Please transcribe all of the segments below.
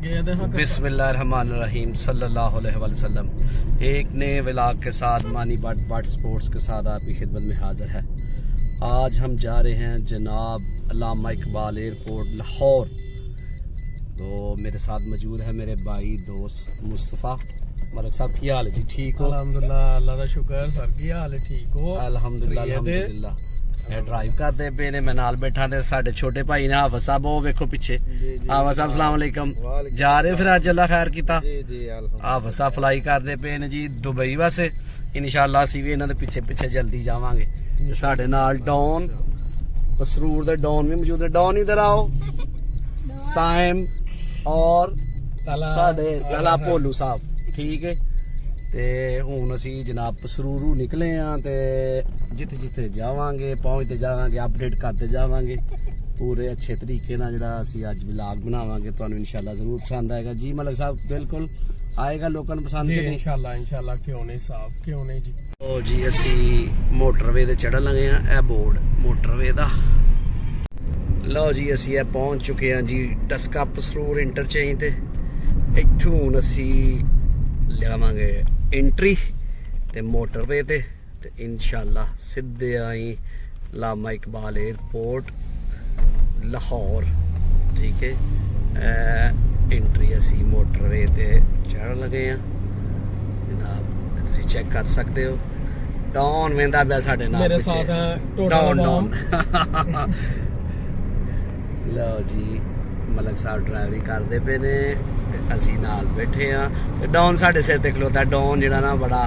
बिस्मिल्लाहिर्रहमानिर्रहीम सल्लल्लाहु अलैहि वसल्लम। एक नए व्लॉग के साथ मानी बट स्पोर्ट्स के साथ आपकी खिदमत में हाजिर है। आज हम जा रहे हैं जनाब अल्लामा इकबाल एयरपोर्ट लाहौर। तो मेरे साथ मौजूद है मेरे भाई दोस्त मुस्तफ़ा। मलिक साहब की हाल है जी? ठीक हो? अल्हम्दुलिल्लाह, अल्लाह का शुक्र। सर की हाल है? ठीक हो? अल्हम्दुलिल्लाह अल्हम्दुलिल्लाह। ड्राइव करते पे ने मैं नाल बैठा ते साडे छोटे भाई ने हाफिज साहब वो वेखो पीछे। हाफिज साहब अस्सलाम वालेकुम। जा रहे फिर अज अल्लाह खैर कीता। हाफिज साहब फ्लाई करते पे ने जी दुबई वास्ते। इंशाअल्लाह असीं भी इन्हां दे पिछे पिछे जल्दी जावांगे। साडे नाल डॉन मसरूर दे डॉन भी मौजूद है। डॉन इधर आओ। साइम और साडे तला भोलू साहब ठीक है। ते हुण असी जनाब पसरूरू निकले हाँ ते जिथे जिथे जावांगे पहुंचते जावांगे अपडेट करते जावांगे पूरे अच्छे तरीके नाल जिहड़ा असी अज व्लॉग बनावांगे। तुहानूं इंशाअल्लाह जरूर पसंद आएगा जी। मलिक साहब बिल्कुल आएगा, लोगों को पसंद जी इंशाअल्लाह इंशाअल्लाह। क्यों नहीं साहब, क्यों नहीं जी। तो जी असी मोटरवे ते चढ़न लगे हाँ। यह बोर्ड मोटरवे दा। लो जी असी पहुंच चुके हैं जी डस्का पसरूर इंटरचेंज ते। इत्थों हुण असी लियावांगे एंट्री ते मोटरवे ते इंशाअल्लाह सीधे आई अल्लामा इकबाल एयरपोर्ट लाहौर ठीक है। एंट्री असी मोटरवे ते चढ़न लगे हैं जनाब। तुसीं चेक कर सकते हो डॉन वेंदा पिया साडे नाल मेरे साथ है डॉन। लो जी मलिक साहब ड्राइवरी करते पे ने असी नाल बैठे हाँ। डॉन साडे सिर ते खलोता। डॉन जिहड़ा ना बड़ा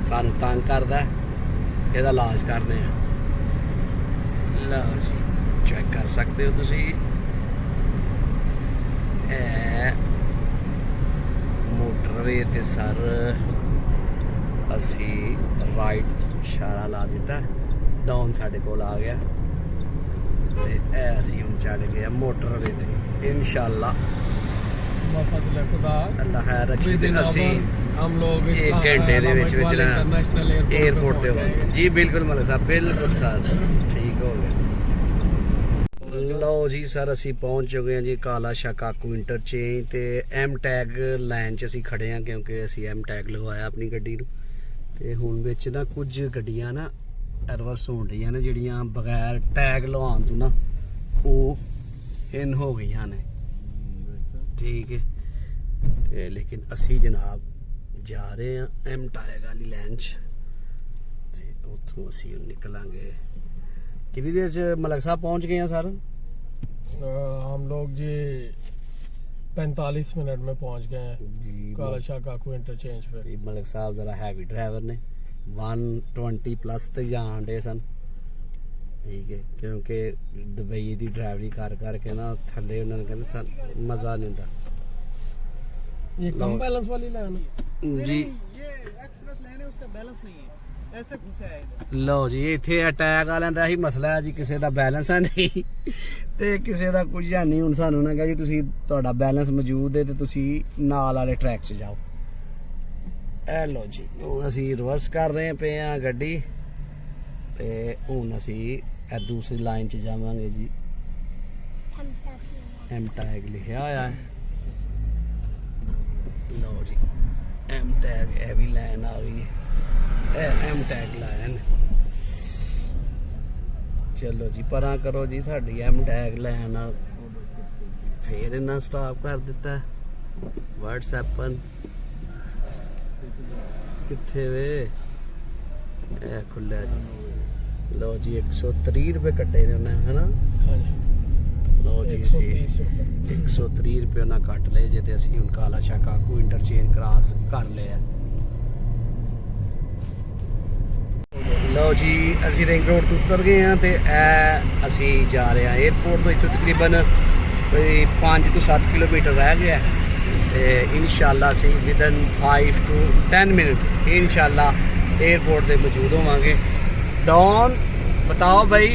सानू तंग करदा, एहदा इलाज करने। लो जी चेक कर सकते हो तुसी मोटरवे ते सर असी राइट इशारा ला दिता। डॉन साडे कोल आ गया ते असी हुण चढ़ गए मोटरवे ते इंशाअल्लाह अल्लाह खैर रखी ते असी हम लोग एक घंटे दे विच इंटरनेशनल एयरपोर्ट ते हो जी। बिल्कुल मलिक साहब बिल्कुल सर ठीक हो गया। लो जी सर असी पहुंच चुके हैं जी काला शाह काकू इंटरचेंज ते एम टैग लाइन च असी खड़े हैं क्योंकि असी एम टैग लगवाया अपनी गड्डी नूं। ते हुण विच ना कुछ गड्डियां ना रिवर्स होण रहीआं ने जिहड़ियां बगैर टैग लवाउण तों ना ओह इन हो गईयां ने ठीक है। ते लेकिन असी जनाब जा रहे हैं एम टैग वाली लाइन च ते उत्थों असी निकलांगे। कितनी देर च मलिक साहब पहुंच गए हैं सर? हम लोग जी 45 मिनट में पहुंच गए हैं काला शाह काकू इंटरचेंज पे। मलिक साहब जरा हैवी ड्राइवर ने 120 प्लस तक जान डे सन ठीक है क्योंकि दुबई की ड्राइवरी कर करके ना थले उन्होंने कहते मजा नहीं आता। ये कम बैलेंस वाली लाइन है जी। ये एक्सप्रेस लाइन है, उसका बैलेंस नहीं है, ऐसे घुसे आएगा। लो जी इत्थे अटैक वालिਆਂ ਦਾ ਇਹੀ ਮਸਲਾ ਹੈ ਜੀ। ਕਿਸੇ ਦਾ ਬੈਲੈਂਸ ਹੈ ਨਹੀਂ ਤੇ ਕਿਸੇ ਦਾ ਕੁਝ ਹੈ ਨਹੀਂ। ਹੁਣ ਸਾਨੂੰ ਨਾ ਕਹੇ ਜੀ ਤੁਸੀਂ ਤੁਹਾਡਾ ਬੈਲੈਂਸ ਮੌਜੂਦ ਹੈ ਤੇ ਤੁਸੀਂ ਨਾਲ ਵਾਲੇ ਟਰੈਕ 'ਚ ਜਾਓ। ਇਹ ਲੋ ਜੀ ਹੁਣ ਅਸੀਂ ਰਿਵਰਸ ਕਰ ਰਹੇ ਪਏ ਆ ਗੱਡੀ ਤੇ ਹੁਣ ਅਸੀਂ ਇਹ ਦੂਸਰੀ ਲਾਈਨ 'ਚ ਜਾਵਾਂਗੇ ਜੀ। ਐਮ ਟੈਗ ਲਿਖਿਆ ਹੋਇਆ ਹੈ। ਲਓ ਜੀ ਐਮ ਟੈਗ ਇਹ ਵੀ ਲਾਈਨ ਆ ਗਈ ਹੈ। एम टैग लाइन चलो जी परा करो जी साड़ी एम टैग लाइन फिर इन्ना स्टॉप कर दिता व्हाट्सएप किथे वे खुलिया जी। लो जी 130 रुपये कटे ने उन्हें है ना। लो जी 130 रुपये उन्हें कट ले जे ते असी हुण काला शाह काकू इंटरचेंज क्रॉस कर लिया। लो जी असी रिंग रोड तो उतर गए हैं तो असी जा रहे हैं एयरपोर्ट तो इतों तकरीबन कोई 5 to 7 किलोमीटर रह गया तो इंशाअल्लाह असी विदन 5 to 10 मिनट इंशाअल्लाह एयरपोर्ट पे मौजूद होवांगे। डॉन बताओ भाई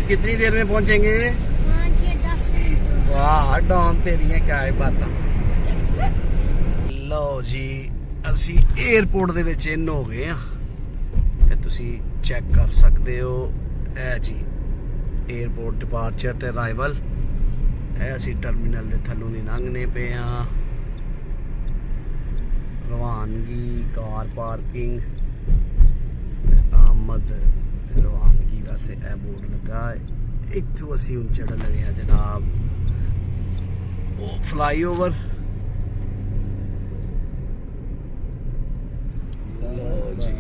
कितनी देर में पहुंचेंगे? 5 या 10 मिनट। वाह डॉन तेरियां क्या है बातां। लो जी असी एयरपोर्ट दे विच इन हो गए हैं। तुसी चेक कर सकते हो है जी एयरपोर्ट डिपार्चर ते अराइवल है। असी टर्मिनल दे थल्लों दी लंघने पे हाँ रवानगी कार पार्किंग आमद रवानगी वैसे ए बोर्ड लगा है। इत्थों असी हुण चढ़न लगे हैं जनाब वो फ्लाईओवर। लो जी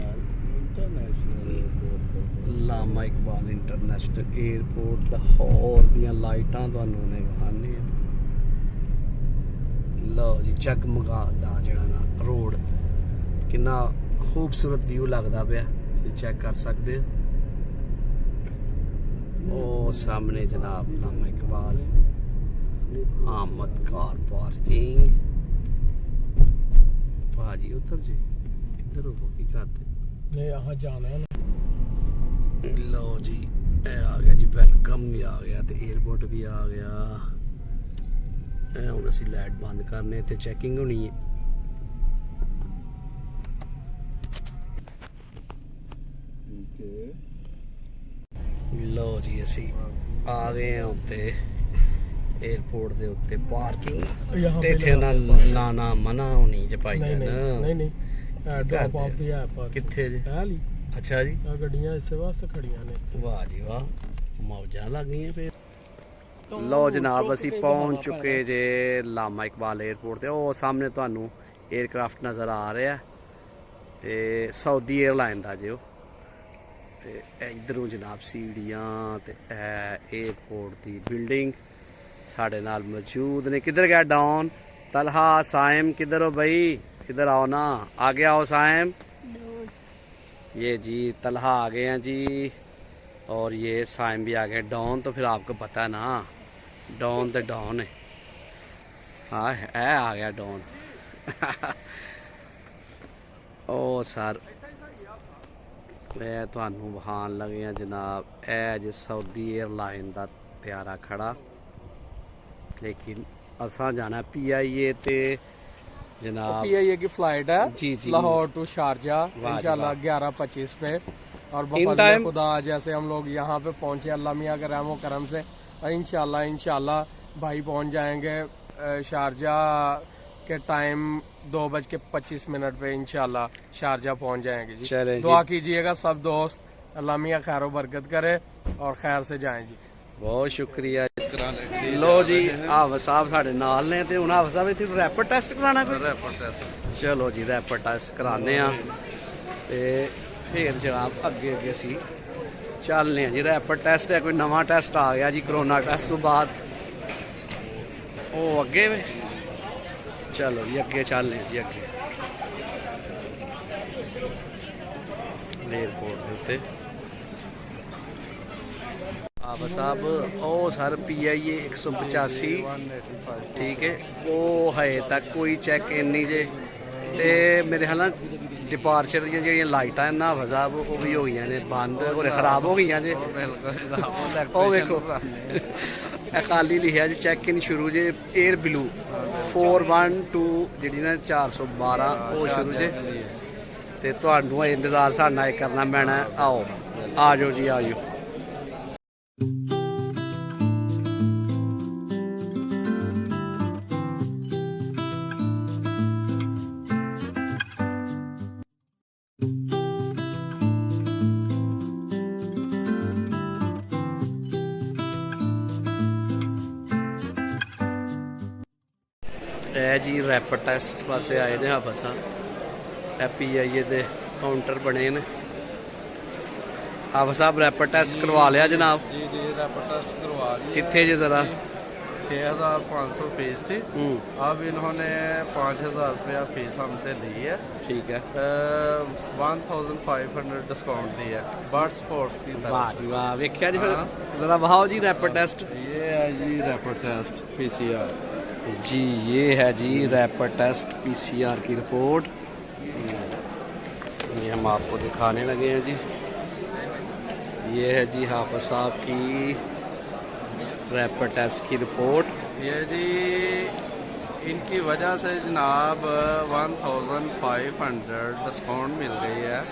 लामा इकबाल इंटरनेशनल एयरपोर्ट लाहौर दियां लाइटां तुहानूं ने विखाने। लो जी जगमगादा जिहड़ा ना रोड कितना खूबसूरत व्यू लगदा पिया, तुसीं चेक कर सकदे हो। ओ सामने जनाब लामा इकबाल आमद कार पार्किंग। भाजी उतर जी इधर हो की करते नहीं यहाँ जाना है ना। लो जी ए आ गया जी वेलकम भी आ गया ते एयरपोर्ट भी आ गया। ਹੁਣ ਅਸੀਂ ਲਾਈਟ ਬੰਦ ਕਰਨੇ ਤੇ ਚੈਕਿੰਗ ਹੋਣੀ ਹੈ। ਲੋ ਜੀ ਅਸੀਂ ਆ ਗਏ ਹਾਂ ਉੱਤੇ 에어ਪੋਰਟ ਦੇ ਉੱਤੇ ਪਾਰਕਿੰਗ ਤੇ ਇੱਥੇ ਨਾ ਮਨਾ ਹੋਣੀ ਜੇ ਭਾਈ नहीं ਜਾਨ। नहीं नहीं ड्रॉप ऑफ दिया है पर ਕਿੱਥੇ ਜੀ? है ली ਅੱਛਾ ਜੀ गड्डियां इस वास्ते खड़ियां ने। ਵਾਹ ਜੀ ਵਾਹ ਮੌਜਾਂ ਲੱਗ ਗਈਆਂ ਫੇਰ। ਲਓ ਜਨਾਬ ਅਸੀਂ ਪਹੁੰਚ ਚੁੱਕੇ ਜੇ ਲਾਮਾ ਇਕਬਾਲ 에ਅਰਪੋਰਟ ਤੇ। ਉਹ ਸਾਹਮਣੇ ਤੁਹਾਨੂੰ 에ਅਰਕ੍ਰਾਫਟ ਨਜ਼ਰ ਆ ਰਿਹਾ ਤੇ ਸਾਊਦੀ 에ਅਰਲਾਈਨ ਦਾ ਜੇ ਉਹ ਤੇ ਇਧਰੋਂ ਜਨਾਬ ਸੀੜੀਆਂ ਤੇ ਇਹ 에ਅਰਪੋਰਟ ਦੀ ਬਿਲਡਿੰਗ ਸਾਡੇ ਨਾਲ ਮੌਜੂਦ ਨੇ। ਕਿੱਧਰ ਗਿਆ ਡॉन? तलहा साइम किधर हो भाई? इधर आओ ना, आगे आओ साइम। ये जी तलहा आ गए हैं जी और ये साइम भी आ गए। डॉन तो फिर आपको पता है ना, डॉन तो डॉन है। हाँ है आ गया डॉन। ओ सर मैं तुहानू विखान लगे हैं जनाब ए जे सऊदी एयरलाइन का प्यारा खड़ा, लेकिन असा जाना PIA ते जनाब PIA की फ्लाइट है जी जी लाहौर टू शारजा इंशाल्लाह 11:25 पे। और बफज़ल खुदा जैसे हम लोग यहाँ पे पहुँचे अल्लाह मियाँ के रहमो करम से इंशाल्लाह भाई पहुँच जाएंगे शारजा के टाइम 2:25 पे इंशाल्लाह शारजा पहुँच जाएंगे जी। दुआ कीजिएगा सब दोस्त, अल्लाह मियाँ खैर बरकत करे और खैर से जाएं जी। बहुत शुक्रिया। लो जी हाफिज़ साहब साढ़े नाल ने ते हुण हाफिज़ साहब इत्थे रैपिड टेस्ट कराना कोई? रैपिड टेस्ट चलो जी रैपिड टेस्ट कराने ते फिर जनाब अगे अगे असी चलने जी। रैपिड टेस्ट है कोई नवा टेस्ट आ गया जी कोरोना टेस्ट तो बाद, ओ अगे वे चलो जी अगे चलने जी अगे एयरपोर्ट के उत्ते। हाफिज़ साहब ओ सर PIA 185 ठीक है, वो है तक कोई चैक इन नहीं जे ते मेरे ख्याल डिपार्चर दी जेहड़ियां लाइटां ना हाफिज़ साहब वो भी हो गई ने बंद और खराब हो गई जे। ओ देखो खाली लिखा जी चैक इन शुरू जे एयर ब्लू 412 जी ना 412 वो शुरू जे ते तुहानू इंतजार साडे नाल करना पैना। आओ आ जाओ जी आ जाओ। जी रैपिड टेस्ट पासे आए ने हाफिज़ साहब PIA दे काउंटर बने ने। हाफिज़ साहब रैपिड टेस्ट करवा लिया जनाब? जी जी रैपिड टेस्ट करवा लिया। कितने जी जरा? 6500 फीस थी, अब इन्होंने 5000 रुपया फीस हमसे ली है। ठीक है 1500 डिस्काउंट दी है बर्ड स्पोर्ट्स की तरफ से। वाह वेख्या जी फिर जरा बहाओ जी रैपिड टेस्ट। ये है जी रैपिड टेस्ट PCR जी, ये है जी रैपिड टेस्ट PCR की रिपोर्ट। ये हम आपको दिखाने लगे हैं जी। ये है जी हाफिज़ साहब की रैपिड टेस्ट की रिपोर्ट। ये जी इनकी वजह से जनाब 1500 डिस्काउंट मिल गई है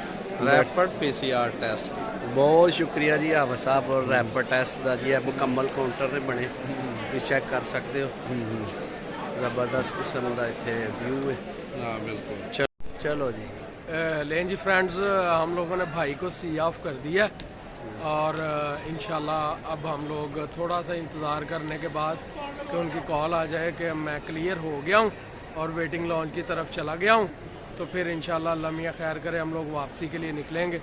रैपिड PCR टेस्ट की। बहुत शुक्रिया जी हाफिज़ साहब। और रैपिड टेस्ट का जी मुकम्मल काउंटर ने बने भी चेक कर सकते हो। ज़बरदस्त किस्म का इतने व्यू है। हाँ बिल्कुल। चलो जी। लें जी फ्रेंड्स, हम लोगों ने भाई को सी ऑफ कर दिया और इंशाल्लाह अब हम लोग थोड़ा सा इंतज़ार करने के बाद कि उनकी कॉल आ जाए कि मैं क्लियर हो गया हूँ और वेटिंग लॉन्च की तरफ चला गया हूँ, तो फिर इंशाल्लाह अल्लाह मियां खैर करे हम लोग वापसी के लिए निकलेंगे।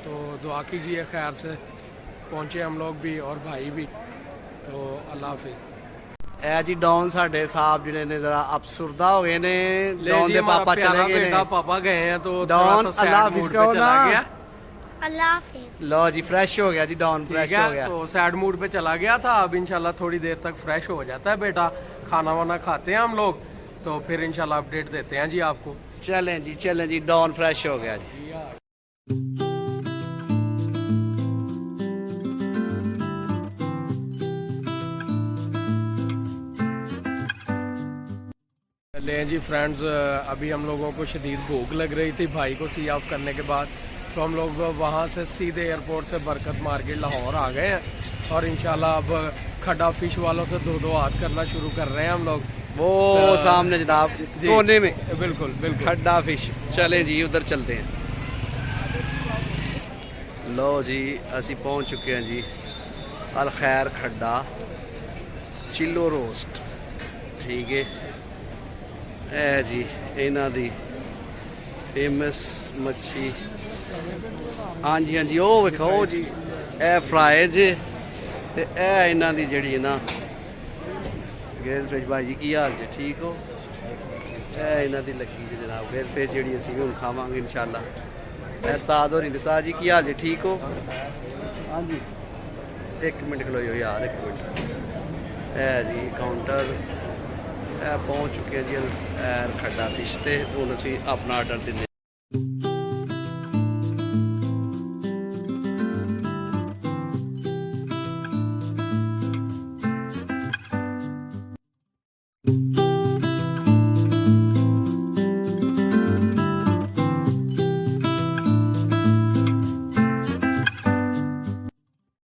तो दुआ कीजिए खैर से पहुँचे हम लोग भी और भाई भी। तो अल्लाह हाफिज़। ए जी डॉन साडे साहब जिन्हें ने जरा अफसुरदा हो गए ने, डॉन दे पापा चले गए ने। पापा गए हैं तो डॉन थोड़ा सा अल्लाह सैड हाफिज मूड कहो पे चला ना। गया। अल्लाह हाफिज। लो जी फ्रेश हो गया जी, डॉन ठीक फ्रेश हो है, गया। तो सैड मूड पे चला गया था। अब इंशाल्लाह थोड़ी देर तक फ्रेश हो जाता है बेटा, खाना वाना खाते हैं हम लोग, तो फिर इंशाल्लाह अपडेट देते हैं जी आपको। चलें जी, डॉन फ्रेश हो गया जी। लें जी फ्रेंड्स, अभी हम लोगों को शदीद भूख लग रही थी भाई को सी ऑफ करने के बाद, तो हम लोग वहाँ से सीधे एयरपोर्ट से बरकत मार्केट लाहौर आ गए हैं और इंशाल्लाह अब खड्डा फिश वालों से दो हाथ करना शुरू कर रहे हैं हम लोग। वो सामने जनाब कोने में बिल्कुल बिल्कुल खड्डा फिश। चले जी उधर चलते हैं। लो जी असी पहुंच चुके हैं जी अल खैर खड्डा चिल्लो रोस्ट। ठीक है, ए जी इन्हां दी फेमस मच्छी। हाँ जी ओ वेखो जी, ए फ्राई जे ते ए इन्हां दी जेड़ी है ना ग्रिल फिश। भाई जी की हाल जी, ठीक हो? ए इन्हां दी लगी जी जनाब ग्रिल फिश जेड़ी असीं हुण खावांगे इंशाल्लाह। उस्ताद होरी उस्ताद जी की हाल जी, ठीक हो? हाँ जी, एक मिनट खलोयो यार, एक मिनट। ए जी काउंटर पहुँच चुके हैं जी खड्डा फिश ते हुण असीं अपना आर्डर दिंदे।